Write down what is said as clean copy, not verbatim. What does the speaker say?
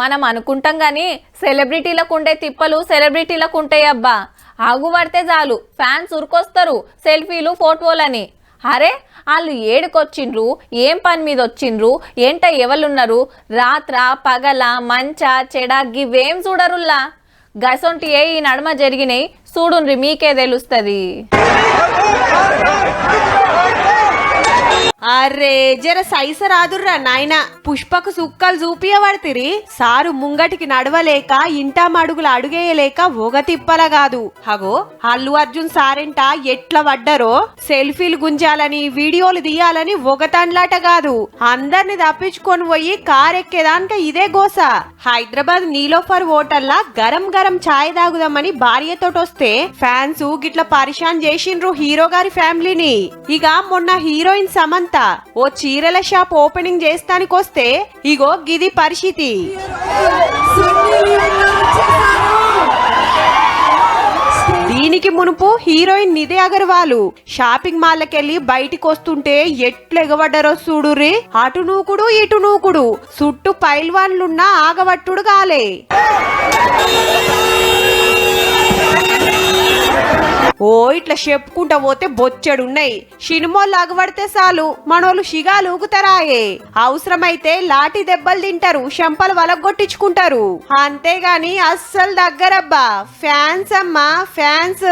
మనం అనుకుంటాం గాని సెలబ్రిటీలకు ఉండే తిప్పలు సెలబ్రిటీలకు ఉంటాయి అబ్బా. ఆగు పడితే చాలు ఫ్యాన్స్ ఉరికొస్తారు సెల్ఫీలు ఫోటోలని. అరే వాళ్ళు ఏడుకొచ్చిండ్రు, ఏం పని మీద వచ్చిండ్రు, ఏంట ఎవరున్నారు, రాత్ర పగల మంచ చెడ గివేం చూడరుల్లా. గసొంటి ఈ నడుమ జరిగినాయి చూడుండ్రి, మీకే తెలుస్తుంది. అరే జర సైస రాదుర్రా నాయన, పుష్పకు సుక్కలు చూపియబడితిరి. సారు ముంగటికి నడవలేక ఇంటా మడుగులు అడుగేయలేక ఒగ తిప్పల కాదు. హగో అల్లు అర్జున్ సారెంట ఎట్లా పడ్డారో, సెల్ఫీలు గుంజాలని వీడియోలు తీయాలని ఒక తండ్లాట కాదు, అందరిని తప్పించుకొని పోయి కారెక్కేదానిక ఇదే గోస. హైదరాబాద్ నీలోఫర్ హోటల్లా గరం గరం ఛాయ్ తాగుదామని భార్యతోటొస్తే ఫ్యాన్స్ గిట్ల పరిశాన్ చేసిండ్రు హీరో గారి ఫ్యామిలీని. ఇక మొన్న హీరోయిన్ సమంత ఓ చీరల షాప్ ఓపెనింగ్ చేస్తానికొస్తే ఇగో గిది పరిస్థితి. దీనికి మునుపు హీరోయిన్ నిధి అగర్వాల్ షాపింగ్ మాల్కెళ్ళి బయటికి వస్తుంటే ఎట్లు ఎగబడ్డారో చూడుర్రి. అటు నూకుడు ఇటు నూకుడు, చుట్టూ పైల్వాన్లున్నా ఆగవట్టుడు కాలే. ఓ ఇట్లా చెప్పుకుంటా పోతే బొచ్చెడున్నాయి. సినిమాలు అగబడితే చాలు మనోళ్ళు షిగాలు ఊగుతారాయే. అవసరమైతే లాఠీ దెబ్బలు తింటారు, చెంపలు వలగొట్టించుకుంటారు. అంతేగాని అస్సలు దగ్గరబ్బా. ఫ్యాన్స్ అమ్మా ఫ్యాన్స్.